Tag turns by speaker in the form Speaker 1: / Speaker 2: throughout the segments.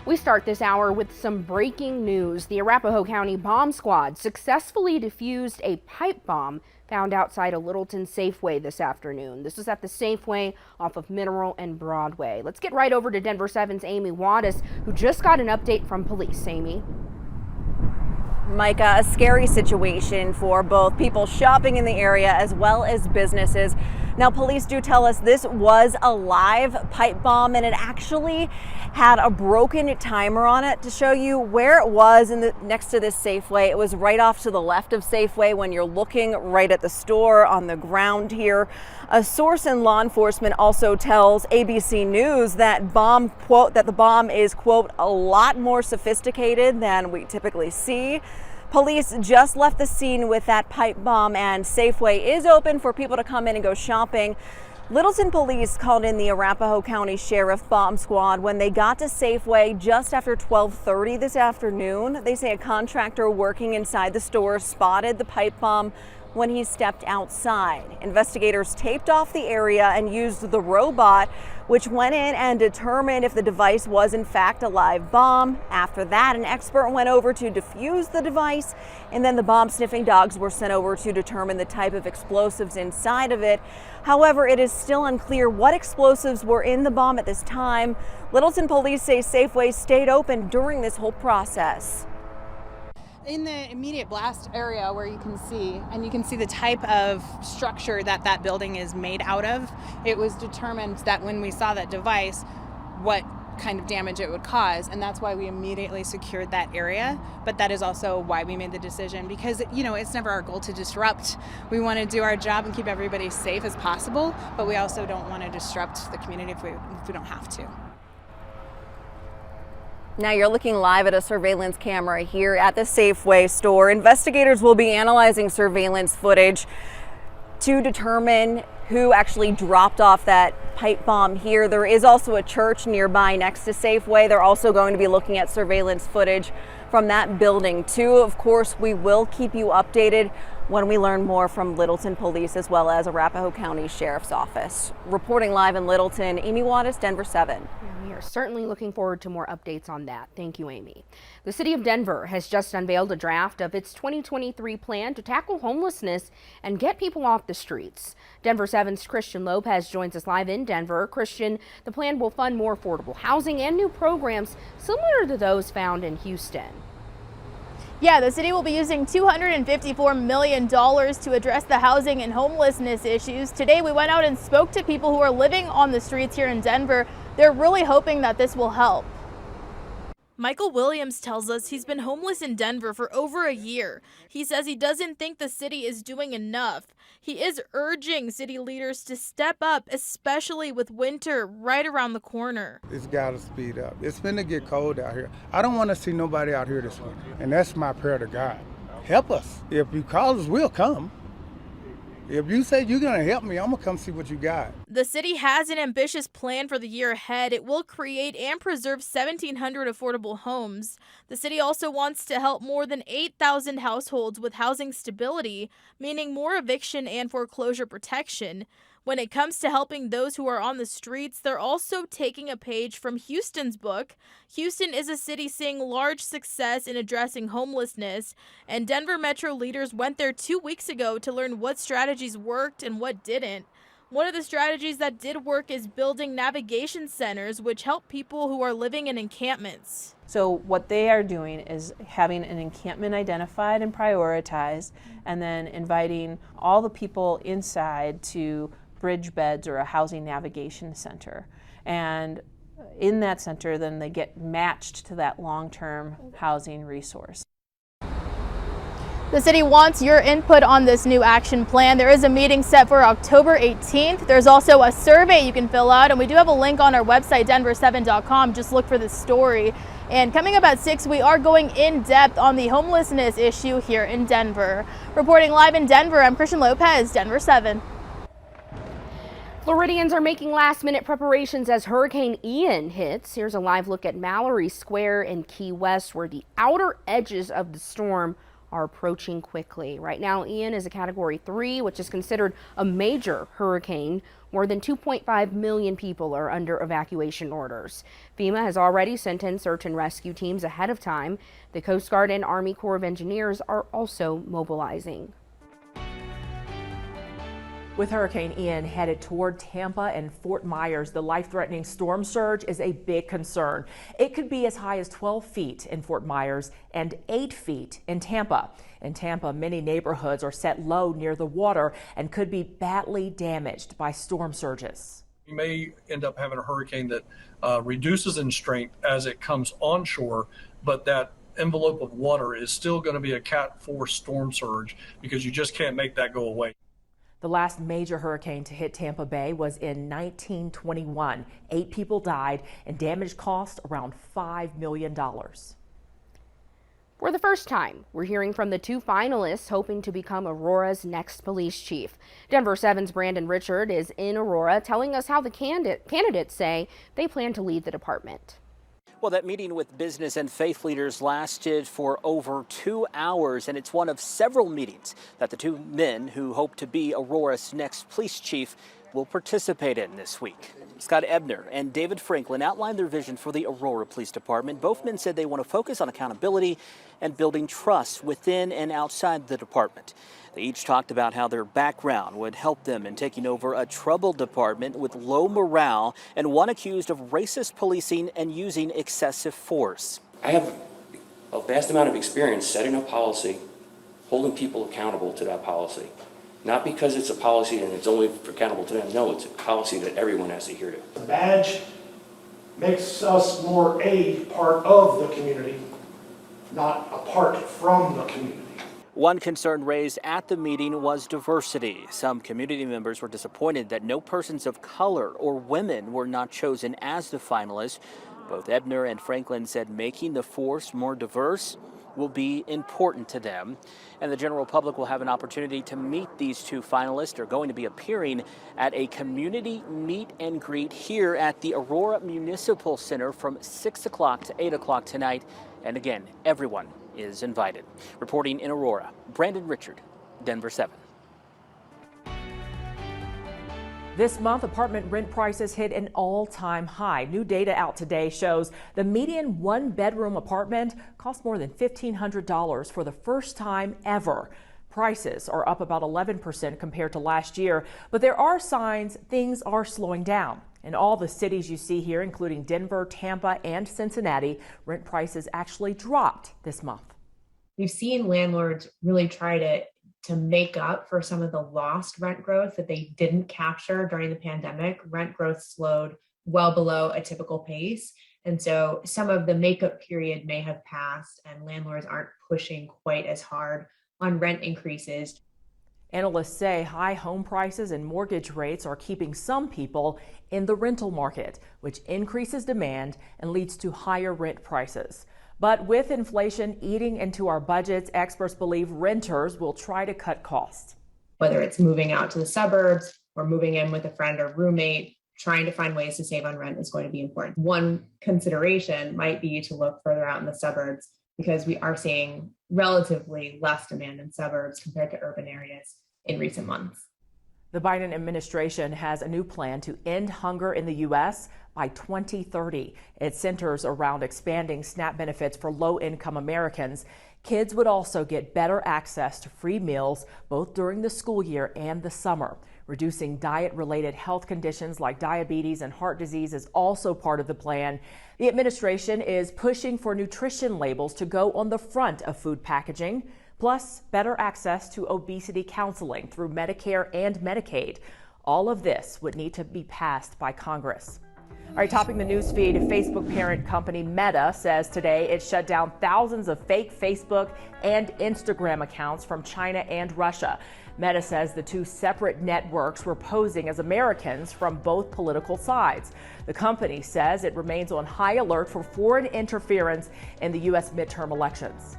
Speaker 1: We start this hour with some breaking news. The Arapahoe County Bomb Squad successfully defused a pipe bomb found outside a Littleton Safeway this afternoon. This is at the Safeway off of Mineral and Broadway. Let's get right over to Denver 7's Amy Wattis, who just got an update from police. Amy.
Speaker 2: Micah, a scary situation for both people shopping in the area as well as businesses. Now, police do tell us this was a live pipe bomb, and it actually had a broken timer on it to show you where it was next to this Safeway. It was right off to the left of Safeway when you're looking right at the store on the ground here. A source in law enforcement also tells ABC News that the bomb is, quote, a lot more sophisticated than we typically see. Police just left the scene with that pipe bomb, and Safeway is open for people to come in and go shopping. Littleton police called in the Arapahoe County Sheriff Bomb Squad when they got to Safeway just after 12:30 this afternoon. They say a contractor working inside the store spotted the pipe bomb when he stepped outside. Investigators taped off the area and used the robot, which went in and determined if the device was in fact a live bomb. After that, an expert went over to defuse the device, and then the bomb sniffing dogs were sent over to determine the type of explosives inside of it. However, it is still unclear what explosives were in the bomb at this time. Littleton police say Safeway stayed open during this whole process.
Speaker 3: In the immediate blast area where you can see the type of structure that building is made out of, it was determined that when we saw that device, what kind of damage it would cause, and that's why we immediately secured that area. But that is also why we made the decision, because it's never our goal to disrupt. We want to do our job and keep everybody safe as possible, but we also don't want to disrupt the community if we don't have to.
Speaker 2: Now you're looking live at a surveillance camera here at the Safeway store. Investigators will be analyzing surveillance footage to determine who actually dropped off that pipe bomb here. There is also a church nearby next to Safeway. They're also going to be looking at surveillance footage from that building too. Of course, we will keep you updated when we learn more from Littleton Police as well as Arapahoe County Sheriff's Office. Reporting live in Littleton, Amy Wattis, Denver 7.
Speaker 1: We are certainly looking forward to more updates on that. Thank you, Amy. The city of Denver has just unveiled a draft of its 2023 plan to tackle homelessness and get people off the streets. Denver 7's Christian Lopez joins us live in Denver. Christian, the plan will fund more affordable housing and new programs similar to those found in Houston.
Speaker 4: Yeah, the city will be using $254 million to address the housing and homelessness issues. Today, we went out and spoke to people who are living on the streets here in Denver. They're really hoping that this will help. Michael Williams tells us he's been homeless in Denver for over a year. He says he doesn't think the city is doing enough. He is urging city leaders to step up, especially with winter right around the corner.
Speaker 5: It's got to speed up. It's finna get cold out here. I don't want to see nobody out here this winter. And that's my prayer to God. Help us. If you call us, we'll come. If you say you're going to help me, I'm going to come see what you got.
Speaker 4: The city has an ambitious plan for the year ahead. It will create and preserve 1,700 affordable homes. The city also wants to help more than 8,000 households with housing stability, meaning more eviction and foreclosure protection. When it comes to helping those who are on the streets, they're also taking a page from Houston's book. Houston is a city seeing large success in addressing homelessness, and Denver Metro leaders went there 2 weeks ago to learn what strategies worked and what didn't. One of the strategies that did work is building navigation centers, which help people who are living in encampments.
Speaker 6: So what they are doing is having an encampment identified and prioritized, and then inviting all the people inside to bridge beds or a housing navigation center. And in that center, then they get matched to that long-term housing resource.
Speaker 4: The city wants your input on this new action plan. There is a meeting set for October 18th. There's also a survey you can fill out, and we do have a link on our website, denver7.com. Just look for this story. And coming up at 6, we are going in depth on the homelessness issue here in Denver. Reporting live in Denver, I'm Christian Lopez, Denver 7.
Speaker 1: Floridians are making last-minute preparations as Hurricane Ian hits. Here's a live look at Mallory Square in Key West, where the outer edges of the storm are approaching quickly. Right now, Ian is a Category 3, which is considered a major hurricane. More than 2.5 million people are under evacuation orders. FEMA has already sent in search and rescue teams ahead of time. The Coast Guard and Army Corps of Engineers are also mobilizing.
Speaker 7: With Hurricane Ian headed toward Tampa and Fort Myers, the life-threatening storm surge is a big concern. It could be as high as 12 feet in Fort Myers and 8 feet in Tampa. In Tampa, many neighborhoods are set low near the water and could be badly damaged by storm surges.
Speaker 8: You may end up having a hurricane that reduces in strength as it comes onshore, but that envelope of water is still going to be a Cat 4 storm surge because you just can't make that go away.
Speaker 7: The last major hurricane to hit Tampa Bay was in 1921. 8 people died and damage cost around $5 million.
Speaker 1: For the first time, we're hearing from the 2 finalists hoping to become Aurora's next police chief. Denver 7's Brandon Richard is in Aurora telling us how the candidates say they plan to lead the department.
Speaker 9: Well, that meeting with business and faith leaders lasted for over 2 hours, and it's one of several meetings that the 2 men who hope to be Aurora's next police chief will participate in this week. Scott Ebner and David Franklin outlined their vision for the Aurora Police Department. Both men said they want to focus on accountability and building trust within and outside the department. They each talked about how their background would help them in taking over a troubled department with low morale and one accused of racist policing and using excessive force.
Speaker 10: I have a vast amount of experience setting up policy, holding people accountable to that policy. Not because it's a policy and it's only accountable to them. No, it's a policy that everyone has to adhere to.
Speaker 11: The badge makes us more a part of the community, not apart from the community.
Speaker 9: One concern raised at the meeting was diversity. Some community members were disappointed that no persons of color or women were not chosen as the finalists. Both Ebner and Franklin said making the force more diverse will be important to them. And the general public will have an opportunity to meet these 2 finalists. They're going to be appearing at a community meet and greet here at the Aurora Municipal Center from 6 o'clock to 8 o'clock tonight. And again, everyone is invited. Reporting in Aurora, Brandon Richard, Denver 7.
Speaker 7: This month, apartment rent prices hit an all-time high. New data out today shows the median 1-bedroom apartment cost more than $1,500 for the first time ever. Prices are up about 11% compared to last year, but there are signs things are slowing down. In all the cities you see here, including Denver, Tampa, and Cincinnati, rent prices actually dropped this month.
Speaker 12: We've seen landlords really try to make up for some of the lost rent growth that they didn't capture during the pandemic. Rent growth slowed well below a typical pace. And so some of the makeup period may have passed and landlords aren't pushing quite as hard on rent increases.
Speaker 7: Analysts say high home prices and mortgage rates are keeping some people in the rental market, which increases demand and leads to higher rent prices. But with inflation eating into our budgets, experts believe renters will try to cut costs.
Speaker 12: Whether it's moving out to the suburbs or moving in with a friend or roommate, trying to find ways to save on rent is going to be important. One consideration might be to look further out in the suburbs because we are seeing relatively less demand in suburbs compared to urban areas in recent months.
Speaker 7: The Biden administration has a new plan to end hunger in the U.S. by 2030. It centers around expanding SNAP benefits for low-income Americans. Kids would also get better access to free meals both during the school year and the summer. Reducing diet-related health conditions like diabetes and heart disease is also part of the plan. The administration is pushing for nutrition labels to go on the front of food packaging, plus better access to obesity counseling through Medicare and Medicaid. All of this would need to be passed by Congress. All right, topping the news feed, Facebook parent company Meta says today it shut down thousands of fake Facebook and Instagram accounts from China and Russia. Meta says the 2 separate networks were posing as Americans from both political sides. The company says it remains on high alert for foreign interference in the U.S. midterm elections.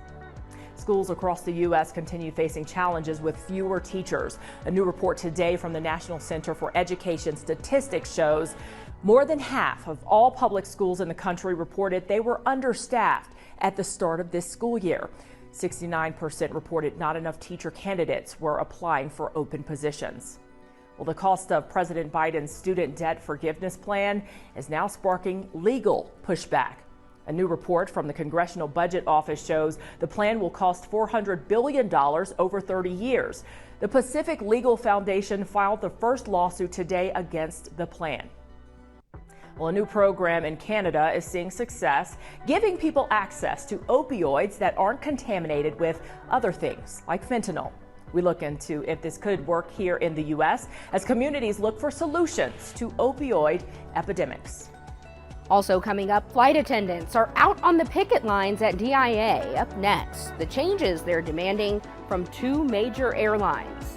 Speaker 7: Schools across the U.S. continue facing challenges with fewer teachers. A new report today from the National Center for Education Statistics shows more than half of all public schools in the country reported they were understaffed at the start of this school year. 69% reported not enough teacher candidates were applying for open positions. Well, the cost of President Biden's student debt forgiveness plan is now sparking legal pushback. A new report from the Congressional Budget Office shows the plan will cost $400 billion over 30 years. The Pacific Legal Foundation filed the first lawsuit today against the plan. Well, a new program in Canada is seeing success, giving people access to opioids that aren't contaminated with other things like fentanyl. We look into if this could work here in the U.S. as communities look for solutions to opioid epidemics.
Speaker 1: Also coming up, flight attendants are out on the picket lines at DIA. Up next, the changes they're demanding from two major airlines.